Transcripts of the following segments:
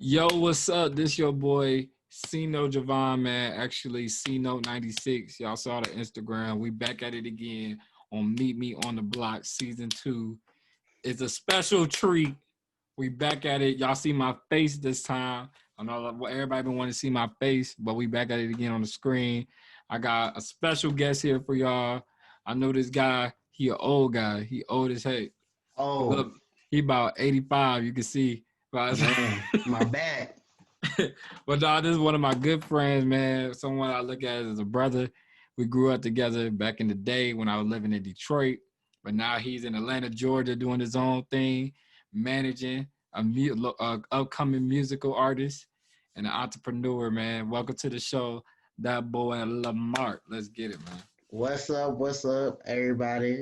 Yo, what's up? This your boy CNote Javon, man. Actually, CNote 96. Y'all saw the Instagram. We back at it again on Meet Me on the Block season 2. It's a special treat. We back at it. Y'all see my face this time. I know everybody been wanting to see my face, but we back at it again on the screen. I got a special guest here for y'all. I know this guy. He an old guy. He old as heck. Oh, Look, he about 85. You can see. man, my back. But dog, this is one of my good friends, man. Someone I look at as a brother. We grew up together back in the day when I was living in Detroit. But now he's in Atlanta, Georgia, doing his own thing, managing a upcoming musical artist and an entrepreneur, man. Welcome to the show, that boy Lamar. Let's get it, man. What's up? What's up, everybody?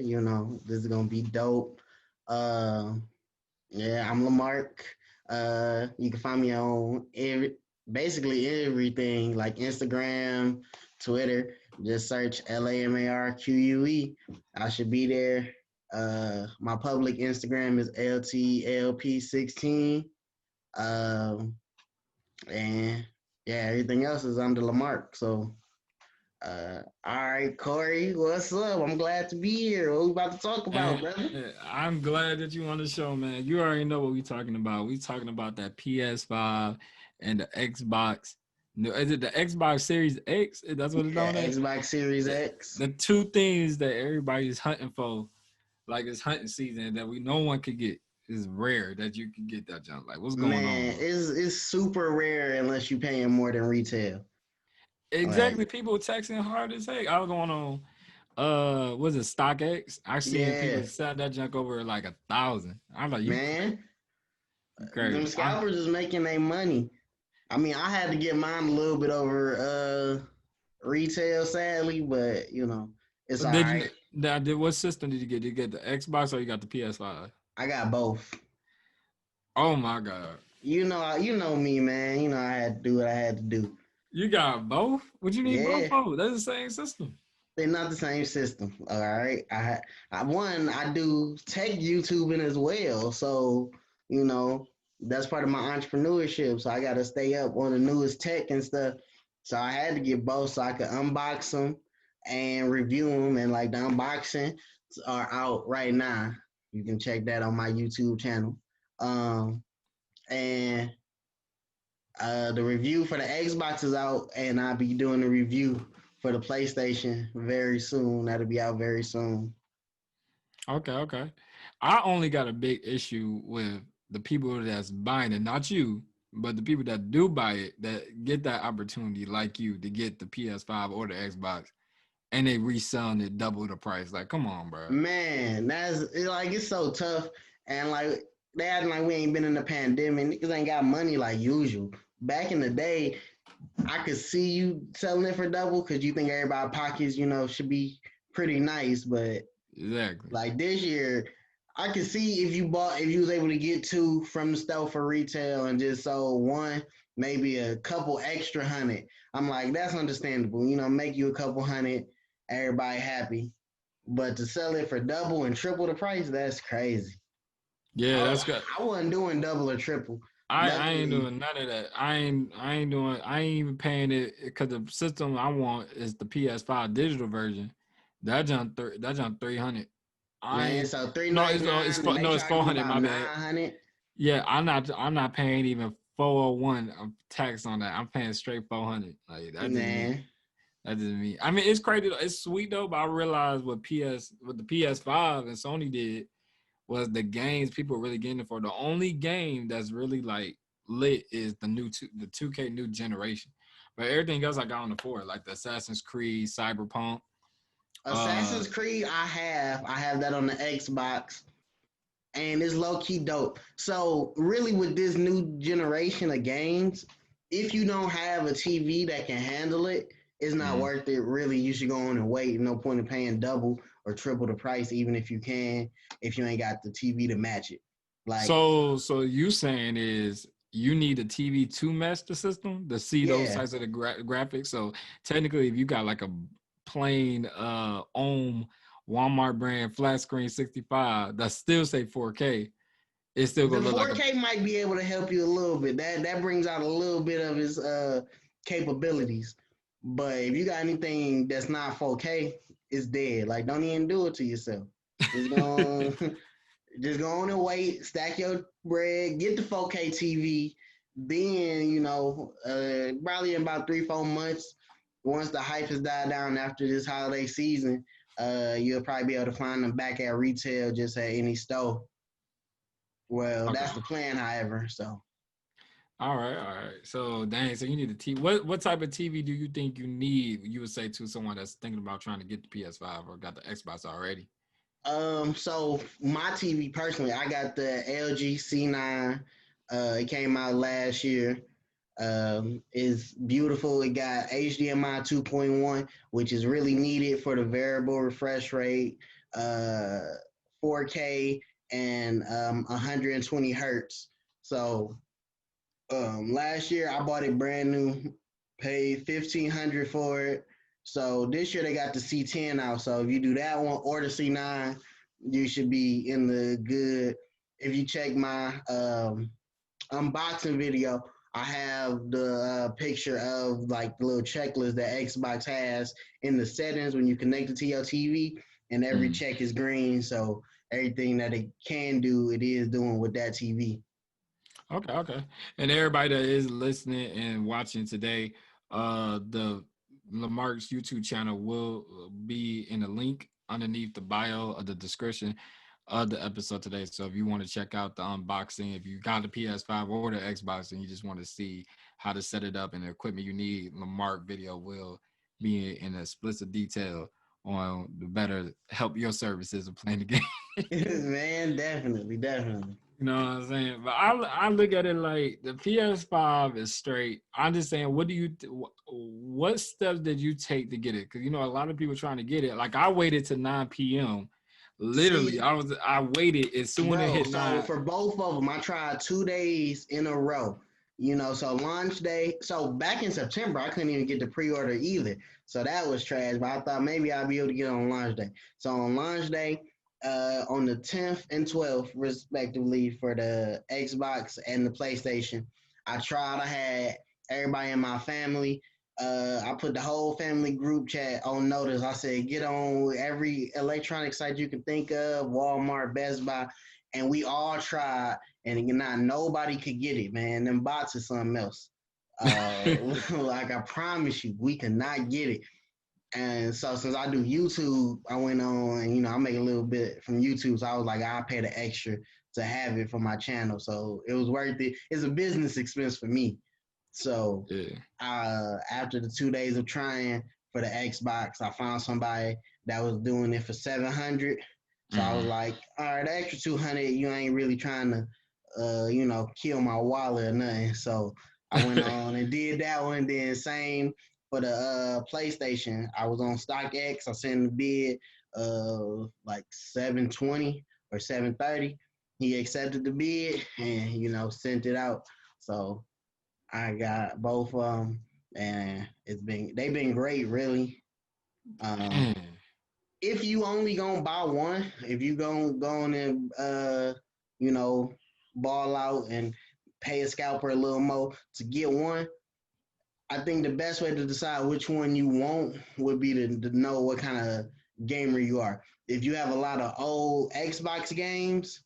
This is gonna be dope. Uh, yeah, I'm Lamarck. You can find me on basically everything like Instagram, Twitter. Just search LAMARQUE. I should be there. My public Instagram is LTLP16. Um, and yeah, everything else is under Lamarck. So all right, Corey, what's up? I'm glad to be here. What we about to talk about, And brother? I'm glad that you on the show, man. You already know what we talking about. We talking about that PS5 and the Xbox. No, is it the Xbox Series X? That's what it's Yeah, known as. Xbox Series The, X. the two things that everybody's hunting for, like it's hunting season, that we no one could get. Is rare that you can get that junk. Like, what's going on, Man, bro? it's super rare unless you paying more than retail. Exactly. Like, People texting hard as heck. I was going on was it StockX? I seen people yeah, sell that junk over like 1,000. I'm like, you crazy. man, You them crazy. scalpers is making their money. I mean, I had to get mine a little bit over retail, sadly, but it's all Did you right. what system did you get? Did you get the Xbox or you got the PS5? I got both. Oh my god. You know me, man. I had to do what I had to do. You got both? What you need both Yeah. for? That's the same system. They're not the same system. All right. I do tech YouTubing as well. So, you know, that's part of my entrepreneurship. So I gotta stay up on the newest tech and stuff. So I had to get both so I could unbox them and review them. And like the unboxing are out right now. You can check that on my YouTube channel. Um and the review for the Xbox is out, and I'll be doing the review for the PlayStation very soon. That'll be out very soon. Okay, okay. I only got a big issue with the people that's buying it, not you, but the people that do buy it that get that opportunity, like you, to get the PS5 or the Xbox, and they reselling it double the price. Like, come on, bro. Man, it's so tough, and like they acting like we ain't been in the pandemic. Niggas ain't got money like usual. Back in the day, I could see you selling it for double because you think everybody pockets, should be pretty nice. But Exactly. like this year, I could see if you was able to get two from the store for retail and just sold one, maybe a couple extra hundred. I'm like, that's understandable. Make you a couple hundred, everybody happy. But to sell it for double and triple the price, that's crazy. Yeah, I, that's good. I wasn't doing double or triple. I ain't Luckily, doing none of that. I ain't even paying it because the system I want is the PS5 digital version. That jump 300. I man, ain't so three no ninety it's no nine, and they no it's charging 400. about My nine bad. hundred. Yeah, I'm not paying even 401 of tax on that. I'm paying straight 400. Like that's just me. Man, That's just me. I mean, it's crazy. It's sweet though, but I realized what the PS5 and Sony did was the games people really getting it for. The only game that's really like lit is the 2K new generation. But everything else I got on the four, like the Assassin's Creed, Cyberpunk. Uh Assassin's Creed, I have that on the Xbox, and it's low key dope. So really, with this new generation of games, if you don't have a TV that can handle it, it's not mm. worth it. Really, you should go on and wait. No point in paying double or triple the price, even if you can, if you ain't got the TV to match it. Like, So you saying is you need a TV to match the system to see those yeah, types of the graphics. So technically, if you got like a plain Walmart brand flat screen 65 that still say 4K, It's still The gonna look like a 4K might be able to help you a little bit. That brings out a little bit of his capabilities. But if you got anything that's not 4K, it's dead. Like don't even do it to yourself. Just go just go on and wait, stack your bread, get the 4K TV. Then, probably in about 3, 4 months, once the hype has died down after this holiday season, you'll probably be able to find them back at retail just at any store. Well, okay. that's the plan, however. So, All right, all right. So dang, so you need a TV. What type of TV do you think you need? You would say to someone that's thinking about trying to get the PS5 or got the Xbox already. so my TV personally, I got the LG C9. It came out last year. It's beautiful. It got HDMI 2.1, which is really needed for the variable refresh rate, uh, 4K, and 120 hertz. So last year I bought it brand new, paid 1,500 for it. So this year they got the C10 out. So if you do that one or the C9, you should be in the good. If you check my unboxing video, I have the picture of like the little checklist that Xbox has in the settings when you connect it to your TV, and every Mm. check is green. So everything that it can do, it is doing with that TV. Okay, okay. And everybody that is listening and watching today, the Lamarck's YouTube channel will be in the link underneath the bio of the description of the episode today. So if you want to check out the unboxing, if you got the PS5 or the Xbox and you just want to see how to set it up and the equipment you need, Lamarck video will be in explicit detail on the better help your services of playing the game. Man, definitely, definitely. You know what I'm saying? But I look at it like the PS5 is straight. I'm just saying, what steps did you take to get it? Because a lot of people trying to get it. Like I waited to 9 p.m. Literally, See, I waited as soon as it bro, hit so nine. for both of them, I tried 2 days in a row. So launch day. So back in September, I couldn't even get the pre-order either. So that was trash. But I thought maybe I'd be able to get it on launch day. So on launch day, on the 10th and 12th, respectively, for the Xbox and the PlayStation, I tried. I had everybody in my family. I put the whole family group chat on notice. I said, get on every electronic site you can think of, Walmart, Best Buy, and we all tried, and not nobody could get it, man. Them bots is something else. Like I promise you, we could not get it. And so since I do YouTube, I went on and I make a little bit from YouTube. So I was like, I'll pay the extra to have it for my channel. So it was worth it. It's a business expense for me. So Yeah. after the 2 days of trying for the Xbox, I found somebody that was doing it for 700. So I was Mm. like, all right, the extra 200, you ain't really trying to, kill my wallet or nothing. So I went on and did that one. Then same for the PlayStation. I was on StockX. I sent the bid like 720 or 730. He accepted the bid and sent it out. So I got both of them, and they've been great, really. Um, Man. if you only gonna buy one, if you gonna go on and you know ball out and pay a scalper a little more to get one, I think the best way to decide which one you want would be to know what kind of gamer you are. If you have a lot of old Xbox games,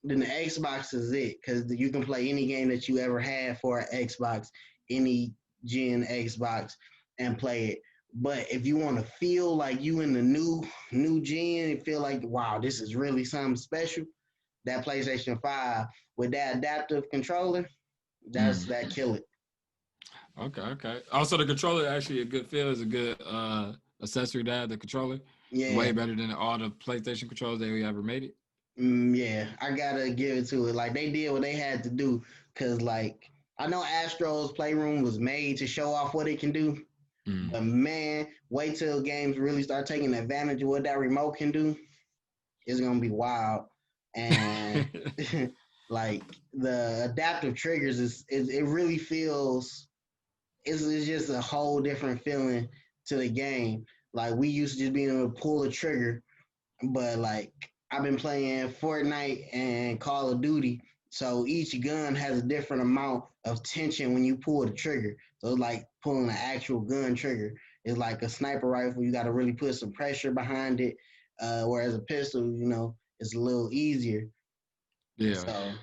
then the Xbox is it because you can play any game that you ever had for an Xbox, any gen Xbox, and play it. But if you want to feel like you in the new gen and feel like wow, this is really something special, that PlayStation 5 with that adaptive controller, that's Mm. that kill it. Okay, okay. Also, the controller actually a good feel is a good accessory to have. The controller way Yeah, better than all the PlayStation controllers that we ever made it. yeah, I gotta give it to it. Like they did what they had to do, cause like I know Astro's Playroom was made to show off what it can do, Mm. but man, wait till games really start taking advantage of what that remote can do. It's gonna be wild. And like the adaptive triggers it really feels it's just a whole different feeling to the game. Like we used to just being able to pull a trigger, but like I've been playing Fortnite and Call of Duty, So each gun has a different amount of tension when you pull the trigger. So it's like pulling an actual gun trigger. It's like a sniper rifle. You got to really put some pressure behind it. Whereas a pistol, it's a little easier. Yeah. So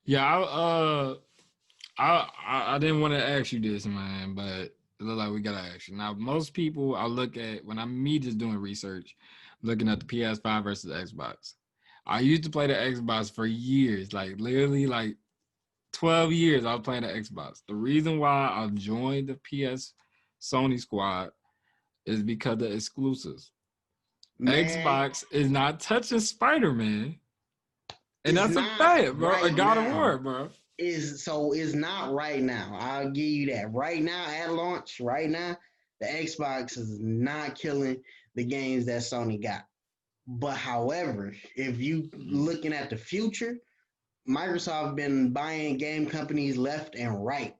Yeah, I didn't want to ask you this, man, but it looked like we gotta ask you. Now, most people I look at when I'm me just doing research, looking at the PS5 versus Xbox. I used to play the Xbox for years, like literally like 12 years I was playing the Xbox. The reason why I joined the PS Sony squad is because of the exclusives. man, Xbox is not touching Spider-Man. And it's that's a not fact, bro. A right God of now. War, bro. It's not right now. I'll give you that. Right now at launch, right now, the Xbox is not killing the games that Sony got. But however, if you looking at the future, Microsoft been buying game companies left and right.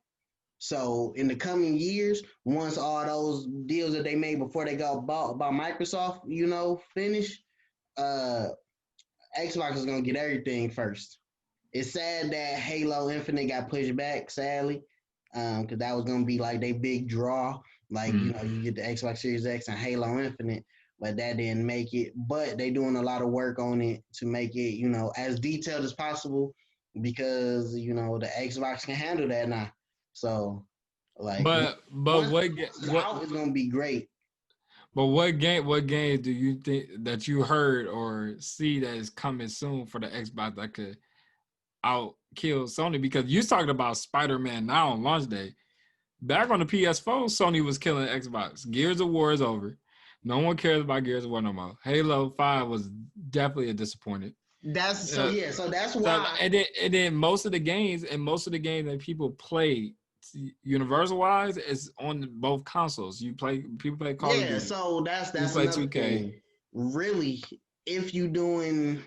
So in the coming years, once all those deals that they made before they got bought by Microsoft, finish, uh, Xbox is gonna get everything first. It's sad that Halo Infinite got pushed back, sadly, because that was gonna be like they big draw. Like Mm. you get the Xbox Series X and Halo Infinite, but that didn't make it. But they doing a lot of work on it to make it, as detailed as possible, because the Xbox can handle that now. So, like But once it's out, it's gonna be great. what game do you think that you heard or see that is coming soon for the Xbox that could out kill Sony? Because you talking about Spider-Man now on launch day. Back on the PS4, Sony was killing Xbox. Gears of War is over. No one cares about Gears of War no more. Halo 5 was definitely a disappointment. That's so Uh, yeah. So that's so, why. and then most of the games that people play universal wise is on both consoles. People play Call of Yeah, Duty. so that's People that's play another 2K. thing. Really, if you doing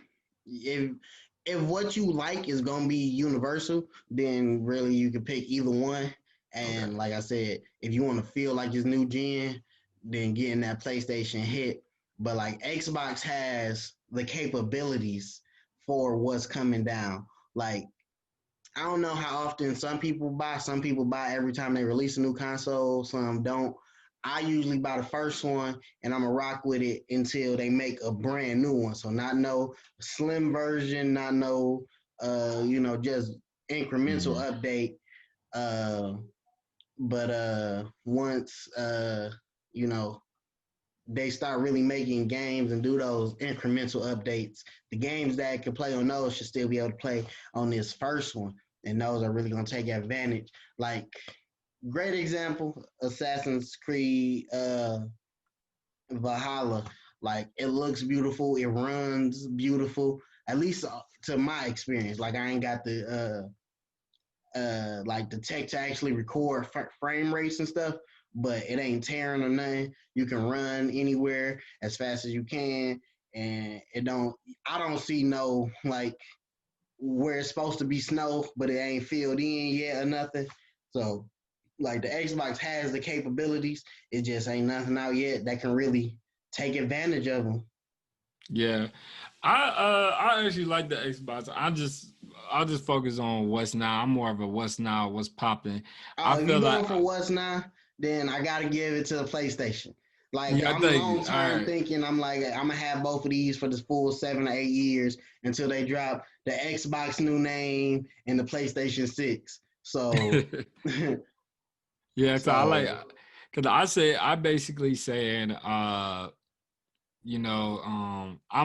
if what you like is gonna be universal, then really you can pick either one. Okay. And like I said, if you want to feel like it's new gen, then getting that PlayStation hit. But like Xbox has the capabilities for what's coming down. Like I don't know how often some people buy. Some people buy every time they release a new console. Some don't. I usually buy the first one and I'm gonna rock with it until they make a brand new one. So not no slim version, not no just incremental Mm-hmm. update. Uh, but once you know they start really making games and do those incremental updates, the games that can play on those should still be able to play on this first one. And those are really going to take advantage. Like, great example Assassin's Creed Valhalla. Like, it looks beautiful, it runs beautiful, at least to my experience. Like, I ain't got the tech to actually record frame rates and stuff, but it ain't tearing or nothing. You can run anywhere as fast as you can, and I don't see no like where it's supposed to be snow, but it ain't filled in yet or nothing. So like the Xbox has the capabilities, it just ain't nothing out yet that can really take advantage of them. Yeah, I actually like the Xbox. I'll just focus on what's now. I'm more of a what's now, what's popping. I Oh, if feel you like going for what's now, then I gotta give it to the PlayStation. Like yeah, I'm thank you. long All term right. thinking, I'm like I'm gonna have both of these for the full 7 or 8 years until they drop the Xbox new name and the PlayStation 6. So, Yeah, so I like so because I basically saying I'm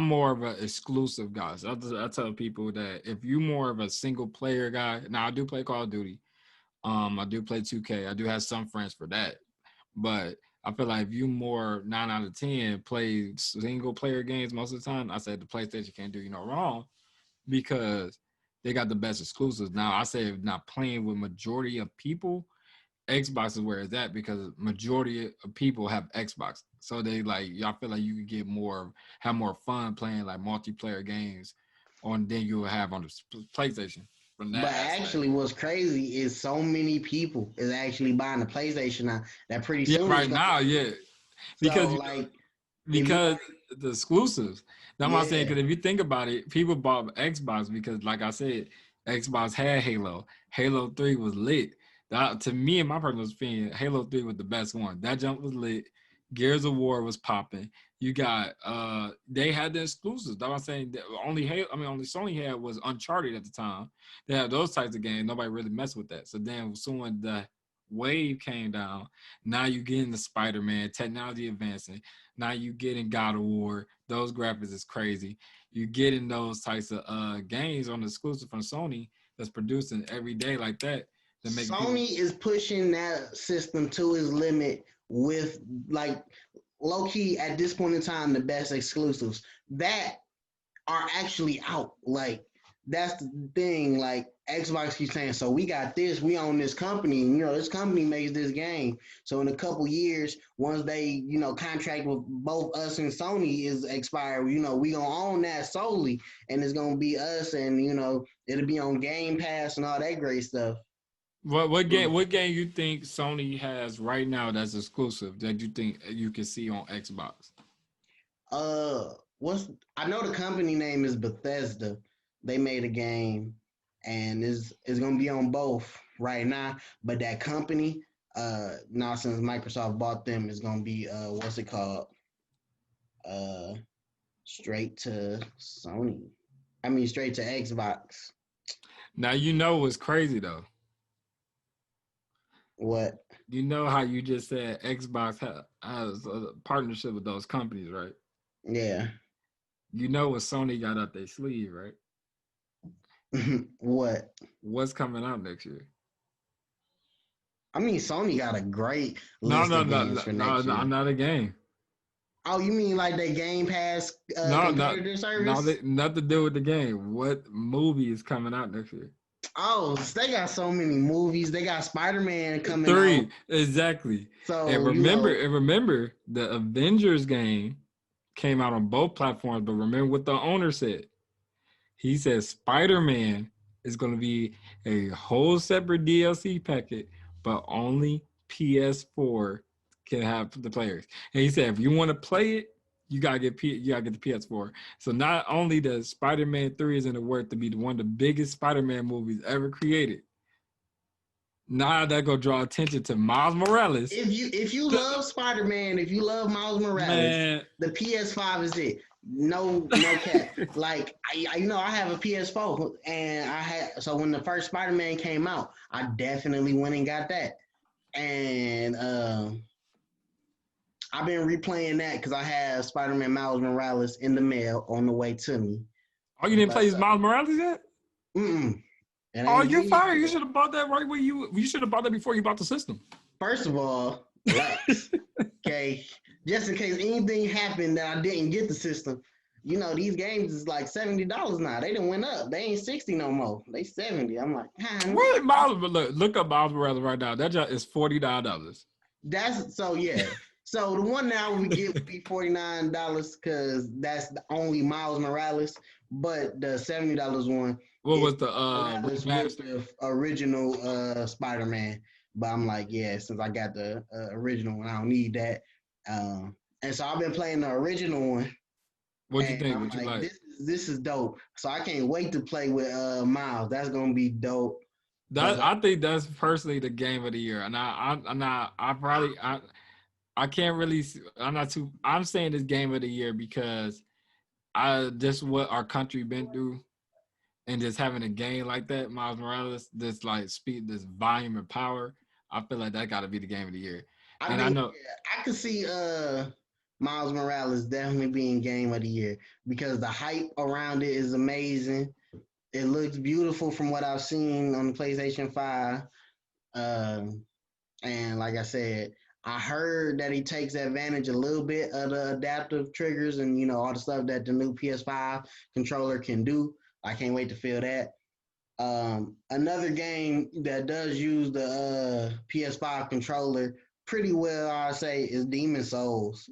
more of an exclusive guy. So I tell people that if you more of a single player guy, now I do play Call of Duty. I do play 2K. I do have some friends for that. But I feel like if you more 9 out of 10 play single player games most of the time, I say the PlayStation can't do you no wrong because they got the best exclusives. Now I say if not playing with majority of people, Xbox is where it's at because majority of people have Xbox. So they like y'all feel like you could have more fun playing like multiplayer games on than you will have on the PlayStation from that but aspect. actually what's crazy is so many people is actually buying the PlayStation now that pretty Yeah, soon it's right gonna now, yeah, so because like if you because the exclusives. That's what I'm saying. yeah. Because if you think about it, people bought Xbox because, like I said, Xbox had Halo. Halo 3 was lit. To me and my personal opinion, Halo 3 was the best one. That jump was lit. Gears of War was popping. You got they had the exclusives. That's what I'm saying. Only Sony had was Uncharted at the time. They had those types of games. Nobody really messed with that. So then soon when the wave came down, now you getting the Spider-Man, technology advancing. Now you getting God of War. Those graphics is crazy. You getting those types of games on the exclusive from Sony that's producing every day like that. That make people. Sony is pushing that system to its limit with like low key at this point in time the best exclusives that are actually out. Like that's the thing. Like Xbox keeps saying, so we got this, we own this company. You know, this company makes this game. So in a couple years, once they, contract with both us and Sony is expired, we gonna own that solely, and it's gonna be us, and it'll be on Game Pass and all that great stuff. What game you think Sony has right now that's exclusive that you think you can see on Xbox? Uh, what's I know the company name is Bethesda. They made a game, and is gonna be on both right now. But that company, now since Microsoft bought them, is gonna be what's it called? Uh, straight to Sony. I mean, straight to Xbox. Now you know what's crazy though. What? You know how you just said Xbox has a partnership with those companies, right? Yeah. You know what Sony got up their sleeve, right? What? What's coming out next year? I mean, Sony got a great No, list no, of no, games no, for no, next no, year. not a game. Oh, you mean like the Game Pass No, no, competitor no, service? nothing to do with the game. What movie is coming out next year? Oh, they got so many movies. They got Spider Man coming out. Three, exactly. And So, remember, the Avengers game came out on both platforms. But remember what the owner said. He says Spider-Man is going to be a whole separate DLC packet, but only PS4 can have the players. And he said if you want to play it, you gotta get the PS4. So not only does Spider-Man 3 is in the work to be one of the biggest Spider-Man movies ever created, now that gonna draw attention to Miles Morales. if you love Spider Man, if you love Miles Morales, Man. the PS5 is it. No cap. Like I have a PS4, and so when the first Spider Man came out, I definitely went and got that, and I've been replaying that because I have Spider Man Miles Morales in the mail on the way to me. Oh, you didn't But play Miles Morales yet? it Oh, ain't you're released fired. You yet. should have bought that right where you should have bought that before you bought the system. First of all, relax. Okay, just in case anything happened that I didn't get the system, these games is like $70 now. They done went up. They ain't 60 no more. They 70. I'm like, What Miles? Look up Miles Morales right now. That job is $49. that's so yeah. So the one now we get would be $49 because that's the only Miles Morales. But the $70 one What is was the Morales with remaster? the original Spider Man. But I'm like, yeah, since I got the original one, I don't need that. And so I've been playing the original one, What'd you and think? I'm What you like, like? this is dope. So I can't wait to play with Miles. That's gonna be dope. Cause I think that's personally the game of the year, and I can't really. I'm not too. I'm saying this game of the year because I just what our country been through, and just having a game like that, Miles Morales, this like speed, this volume and power. I feel like that got to be the game of the year. I And I think know I could see Miles Morales definitely being game of the year because the hype around it is amazing. It looks beautiful from what I've seen on the PlayStation 5. Um, and like I said, I heard that he takes advantage a little bit of the adaptive triggers and all the stuff that the new PS5 controller can do. I can't wait to feel that. Another game that does use the PS5 controller pretty well, I say, is Demon Souls.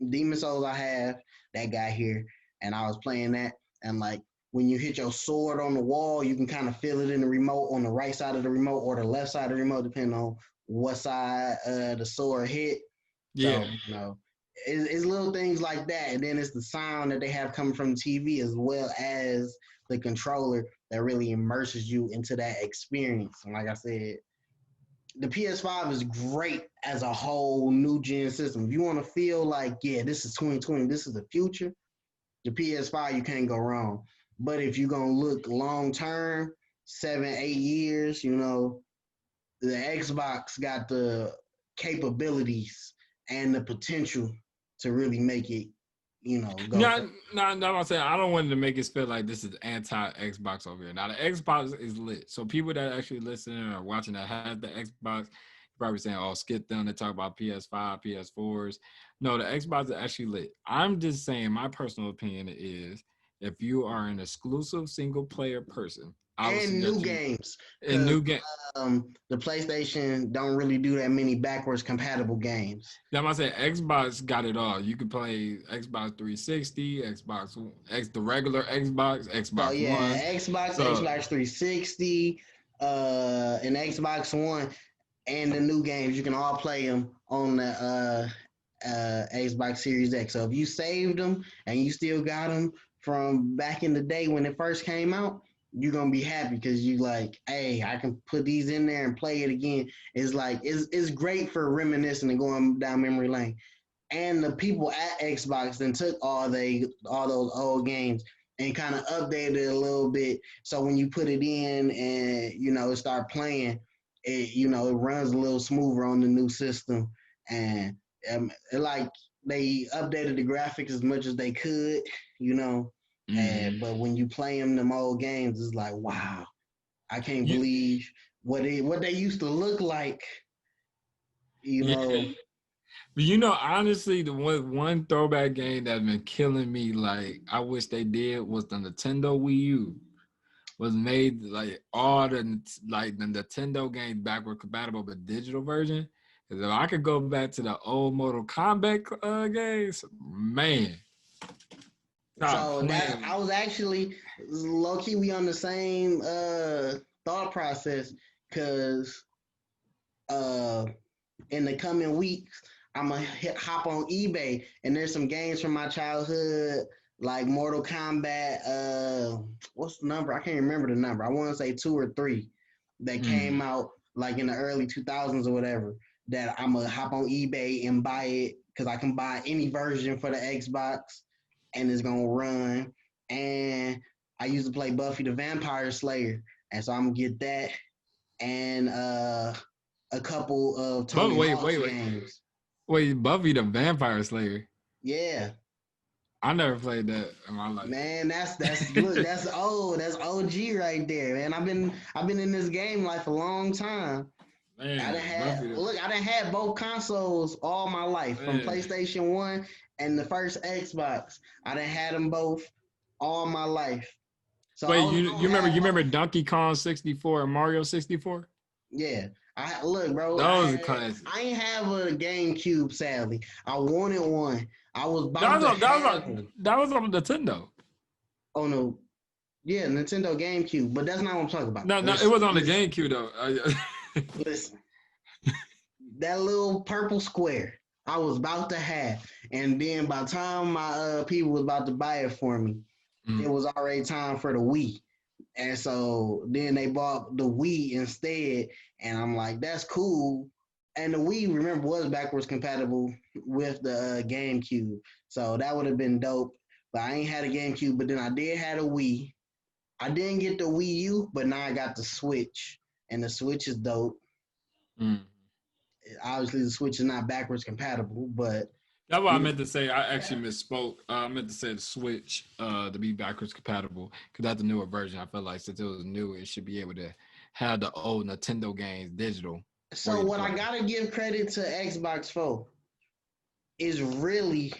Demon Souls, I have that guy here, and I was playing that, and like when you hit your sword on the wall, you can kind of feel it in the remote on the right side of the remote or the left side of the remote, depending on what side the sword hit. yeah. So it's little things like that, and then it's the sound that they have coming from the TV as well as the controller that really immerses you into that experience. And like I said, the PS5 is great as a whole new gen system. If you want to feel like, yeah, this is 2020, this is the future, the PS5, you can't go wrong. But if you're gonna look long term, 7, 8 years, the Xbox got the capabilities and the potential to really make it, go for. No, I'm saying I don't want to make it feel like this is anti Xbox over here. Now the Xbox is lit, so people that actually listening or watching that have the Xbox, probably saying, "Oh, skip them." They talk about PS5, PS4s. No, the Xbox is actually lit. I'm just saying, my personal opinion is, if you are an exclusive single player person, I would And new suggest you games, in because new game. the PlayStation don't really do that many backwards compatible games. That's why I say Xbox got it all. You can play Xbox 360, the regular Xbox, So Xbox One. yeah, Xbox, So Xbox 360, and Xbox One, and the new games you can all play them on the Xbox Series X. So if you saved them and you still got them from back in the day when it first came out, you're gonna be happy because you like, hey, I can put these in there and play it again. It's like it's great for reminiscing and going down memory lane. And the people at Xbox then took all those old games and kind of updated it a little bit. So when you put it in and it start playing, it runs a little smoother on the new system. And like they updated the graphics as much as they could, you know. mhm. But when you play them old games, it's like, wow, I can't you, believe what they used to look like, you yeah. know. But honestly, the one throwback game that's been killing me, like I wish they did, was the Nintendo Wii U. Was made like all the Nintendo games backward compatible, but digital version. Because if I could go back to the old Mortal Kombat games, man, stop So that playing. I was actually low key we on the same thought process because uh in the coming weeks I'm gonna hop on eBay and there's some games from my childhood like Mortal Kombat. What's the number? I can't remember the number. I want to say 2 or 3 that came Mm. out like in the early 2000s or whatever. That I'm gonna hop on eBay and buy it because I can buy any version for the Xbox and it's gonna run. And I used to play Buffy the Vampire Slayer, and so I'm gonna get that and a couple of But Tony wait, Hawk's wait, wait, games. wait, Buffy the Vampire Slayer. Yeah, I never played that in my life. man, that's look, that's old, that's OG right there, man. I've been in this game life a long time. Man, Buffy the I done had both consoles all my life from man. PlayStation One and the first Xbox. I done had them both all my life. So Wait, I you was remember have Donkey Kong 64 and Mario 64? yeah. I look, bro. Those are classic. I ain't have a GameCube. Sadly, I wanted one. I was That about was to on that was have on one. that was on Nintendo. Oh no, yeah, Nintendo GameCube. But that's not what I'm talking about. No, it Listen, was on the listen, GameCube though. listen. That little purple square I was about to have, and then by the time my people was about to buy it for me, it Mm. was already time for the Wii. And so then they bought the Wii instead, and I'm like, that's cool. And the Wii, remember, was backwards compatible with the GameCube, so that would have been dope. But I ain't had a GameCube, but then I did have a Wii. I didn't get the Wii U, but now I got the Switch, and the Switch is dope. Mm. Obviously, the Switch is not backwards compatible, but That's what I you meant to say. I actually misspoke. I meant to say the Switch to be backwards compatible because that's the newer version. I felt like since it was new, it should be able to have the old Nintendo games digital for so you to what I play. gotta give credit to Xbox for is really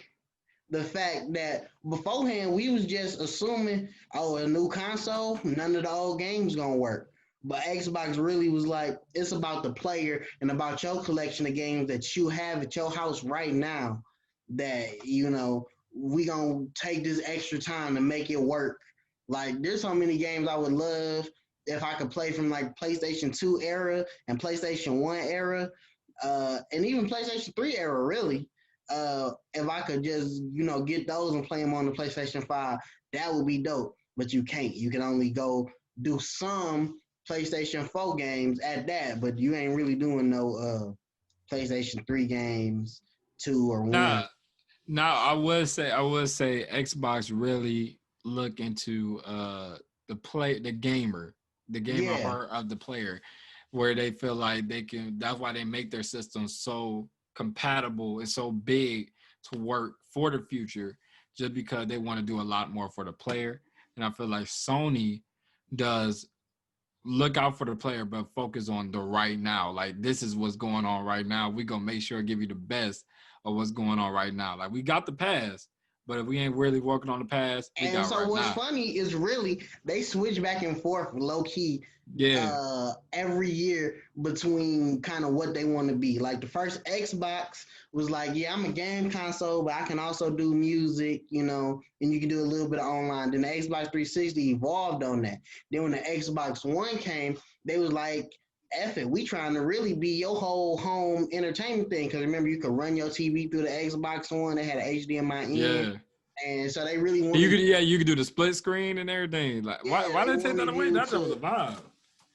the fact that beforehand we was just assuming, oh, a new console, none of the old games gonna work. But Xbox really was like, it's about the player and about your collection of games that you have at your house right now. That we gonna take this extra time to make it work. Like, there's so many games I would love if I could play from like PlayStation 2 era and PlayStation 1 era, and even PlayStation 3 era, really. If I could just get those and play them on the PlayStation 5, that would be dope. But you can't. You can only go do some PlayStation 4 games at that, but you ain't really doing no PlayStation 3 games, 2 or Nah, 1. now I would say Xbox really look into the gamer Yeah. heart of the player, where they feel like they can. That's why they make their systems so compatible and so big to work for the future, just because they want to do a lot more for the player. And I feel like Sony does look out for the player, but focus on the right now. Like, this is what's going on right now. We gonna make sure to give you the best of what's going on right now. Like, we got the past, but if we ain't really working on the past, we And got so right what's now. funny is really they switch back and forth low key Yeah, every year between kind of what they want to be. Like the first Xbox was like, yeah, I'm a game console, but I can also do music, and you can do a little bit of online. Then the Xbox 360 evolved on that. Then when the Xbox One came, they was like, F it, we trying to really be your whole home entertainment thing. Because remember, you could run your TV through the Xbox One. They had an HDMI in. yeah. And so they really You wanted, could, yeah, you could do the split screen and everything. Like, why, yeah, why they they take that wanted away? you That was a to vibe.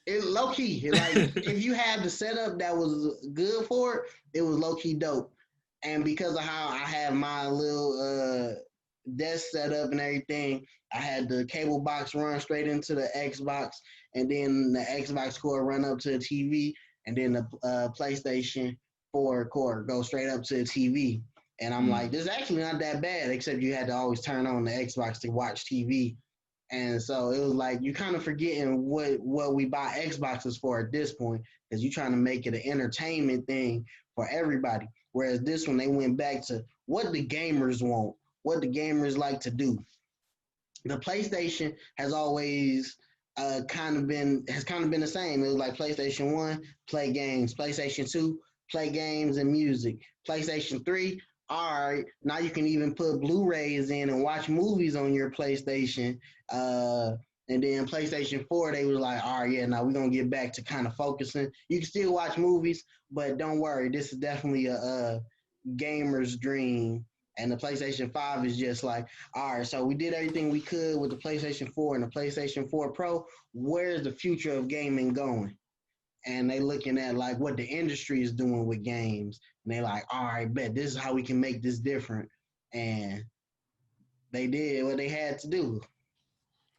it low key. Like if you had the setup that was good for it, it was low key dope. And because of how I had my little desk set up and everything, I had the cable box run straight into the Xbox, and then the Xbox cord run up to the TV, and then the PlayStation 4 cord go straight up to the TV. And I'm like, Mm. this is actually not that bad, except you had to always turn on the Xbox to watch TV. And so it was like you kind of forgetting what we buy Xboxes for at this point, because you're trying to make it an entertainment thing for everybody. Whereas this one, they went back to what the gamers want, what the gamers like to do. The PlayStation has always kind of been the same. It was like PlayStation 1, play games, PlayStation 2, play games and music, PlayStation 3. All right, now you can even put Blu-rays in and watch movies on your PlayStation. Uh, and then PlayStation 4, they was like, all right, yeah, now we're gonna get back to kind of focusing. You can still watch movies, but don't worry, this is definitely a gamer's dream. And the PlayStation 5 is just like, all right, so we did everything we could with the PlayStation 4 and the PlayStation 4 Pro. Where's the future of gaming going? And they looking at like what the industry is doing with games. And they like, all right, bet this is how we can make this different. And they did what they had to do.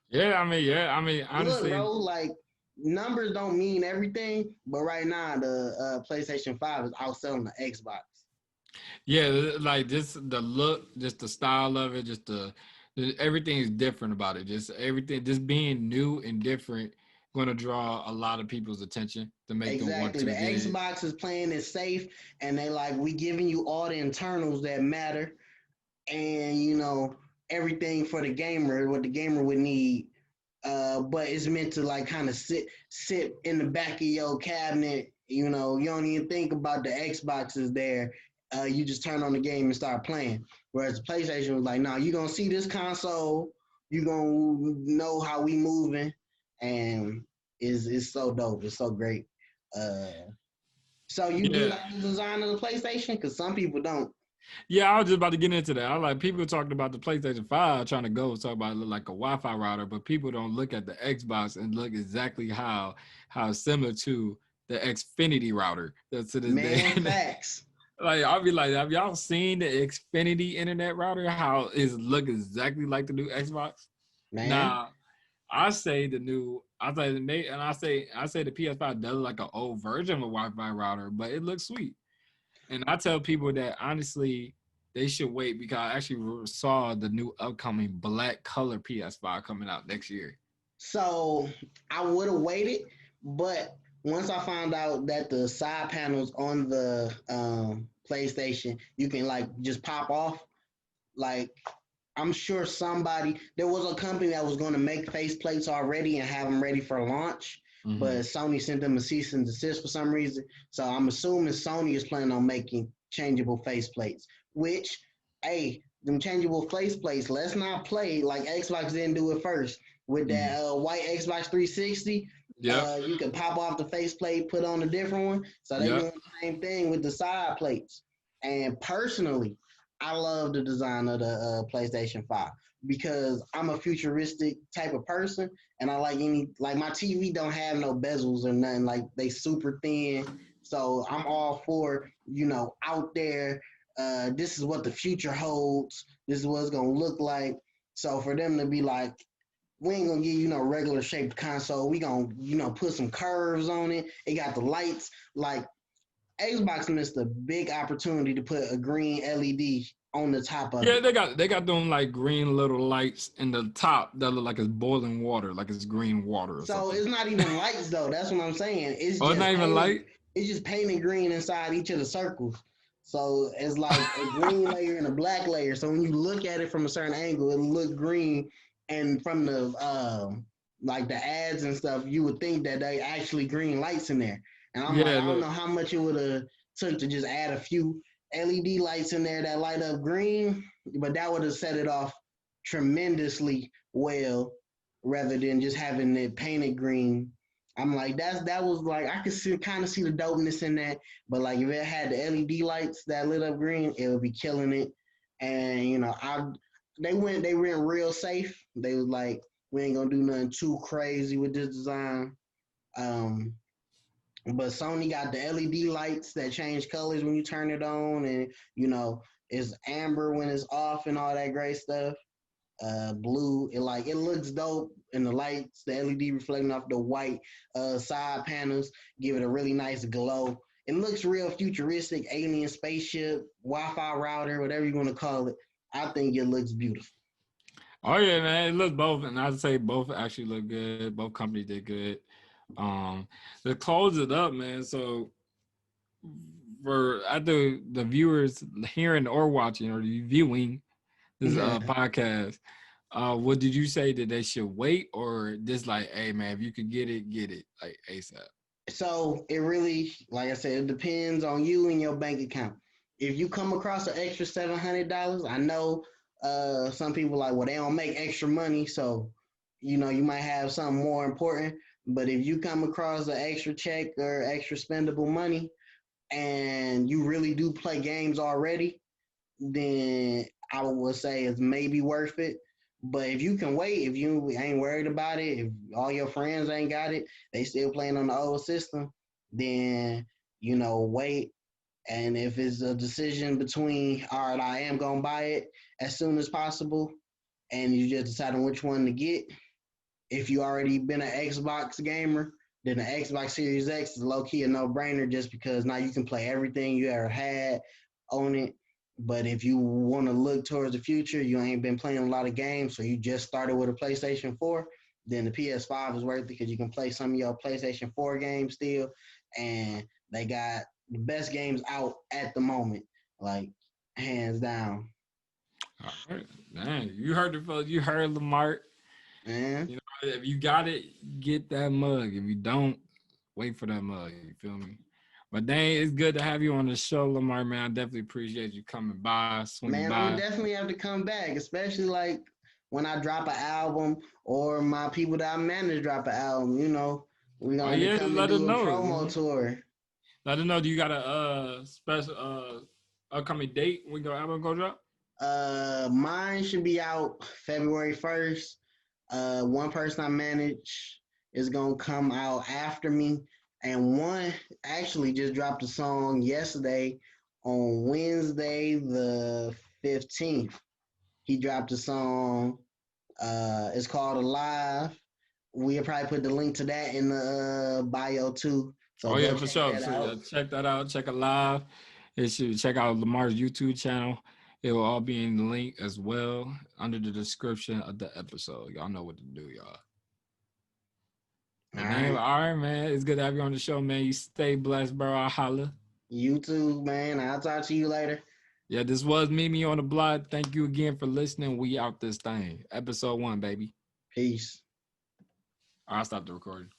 Yeah, I mean, Look, honestly, bro, like numbers don't mean everything, but right now the PlayStation 5 is outselling the Xbox. yeah, like just the look, just the style of it, everything is different about it. Just everything, just being new and different, going to draw a lot of people's attention to make them want Exactly. to The get it. Xbox is playing it safe, and they like we giving you all the internals that matter, and everything for the gamer, what the gamer would need. But it's meant to like kind of sit in the back of your cabinet. You don't even think about the Xbox is there. You just turn on the game and start playing. Whereas the PlayStation was like, "No, you gonna see this console. You gonna know how we moving," and it's so dope. It's so great. Uh, so you Yeah, like the design of the PlayStation? Because some people don't. yeah, I was just about to get into that. I like people talking about the PlayStation 5 trying to go talk about it look like a Wi-Fi router, but people don't look at the Xbox and look exactly how similar to the Xfinity router that's to this day. Man, facts, Like, I'll be like, have y'all seen the Xfinity internet router? How it look exactly like the new Xbox? man. Nah, I say the new. I say the and I say the PS5 does like an old version of a Wi-Fi router, but it looks sweet. And I tell people that honestly, they should wait because I actually saw the new upcoming black color PS5 coming out next year. So I would have waited, but once I found out that the side panels on the PlayStation you can like just pop off, like I'm sure somebody there was a company that was going to make faceplates already and have them ready for launch, but Mm-hmm. Sony sent them a cease and desist for some reason. So I'm assuming Sony is planning on making changeable faceplates, which, hey, them changeable faceplates, let's not play like Xbox didn't do it first with Mm-hmm. that white Xbox 360. Yep. You can pop off the faceplate, put on a different one. So they Yep. doing the same thing with the side plates. And personally, I love the design of the PlayStation 5 because I'm a futuristic type of person, and I like my TV don't have no bezels or nothing. Like they super thin, so I'm all for out there. This is what the future holds. This is what it's gonna look like. So for them to be like, we ain't gonna give you no regular shaped console. We gonna put some curves on it. It got the lights. Like Xbox missed a big opportunity to put a green LED on the top of Yeah, it. they got them like green little lights in the top that look like it's boiling water, like it's green water or So something. it's not even lights though. That's what I'm saying. It's Oh, it's just not even painted. light. It's just painted green inside each of the circles. So it's like a green layer and a black layer. So when you look at it from a certain angle, it look green. And from the like the ads and stuff, you would think that they actually green lights in there. And I'm like, Yeah, I don't look. know how much it would have took to just add a few LED lights in there that light up green, but that would have set it off tremendously well rather than just having it painted green. I'm like, that was like I could see kind of see the dopeness in that, but like if it had the LED lights that lit up green, it would be killing it. And they went real safe. They was like, we ain't gonna do nothing too crazy with this design. Um, but Sony got the LED lights that change colors when you turn it on, and it's amber when it's off and all that great stuff. Blue. It looks dope, and the lights, the LED reflecting off the white side panels, give it a really nice glow. It looks real futuristic, alien spaceship, Wi-Fi router, whatever you want to call it. I think it looks beautiful. Oh yeah, man. It looked both, and I'd say both actually look good. Both companies did good. Um, to close it up, man. So for either the viewers hearing or watching or viewing this podcast, what did you say that they should wait or just like, hey man, if you could get it like ASAP? So it really, like I said, it depends on you and your bank account. If you come across an extra $700, I know some people like, well, they don't make extra money, so you might have something more important. But if you come across an extra check or extra spendable money, and you really do play games already, then I would say it's maybe worth it. But if you can wait, if you ain't worried about it, if all your friends ain't got it, they still playing on the old system, then wait. And if it's a decision between, all right, I am gonna buy it as soon as possible, and you just decide on which one to get. If you already been an Xbox gamer, then the Xbox Series X is low key a no brainer just because now you can play everything you ever had on it. But if you want to look towards the future, you ain't been playing a lot of games, so you just started with a PlayStation 4, then the PS5 is worth it because you can play some of your PlayStation 4 games still, and they got the best games out at the moment, like hands down. All right, man, you heard the fellas, you heard Lamar. Man, You know, if you got it, get that mug. If you don't, wait for that mug. You feel me? But dang, it's good to have you on the show, Lamar. Man, I definitely appreciate you coming by, swinging man, I'm by. gonna definitely have to come back, especially like when I drop an album or my people that I manage drop an album. We're Oh gonna have to yeah, just come and let us do a know. promo tour. Let us know. Do you got a special upcoming date when your album go drop? Mine should be out February 1st. One person I manage is gonna come out after me, and one actually just dropped a song yesterday on Wednesday the 15th. He dropped a song. It's called Alive. We'll probably put the link to that in the bio too. So Oh go yeah, for check sure. that So out. yeah, check that out. Check it live. It should check out Lamar's YouTube channel. It will all be in the link as well under the description of the episode. Y'all know what to do, y'all. All But damn, right. all right, man. It's good to have you on the show, man. You stay blessed, bro. I holla. You too, man. I'll talk to you later. Yeah, this was Mimi on the block. Thank you again for listening. We out this thing. Episode 1, baby. Peace. I'll stop the recording.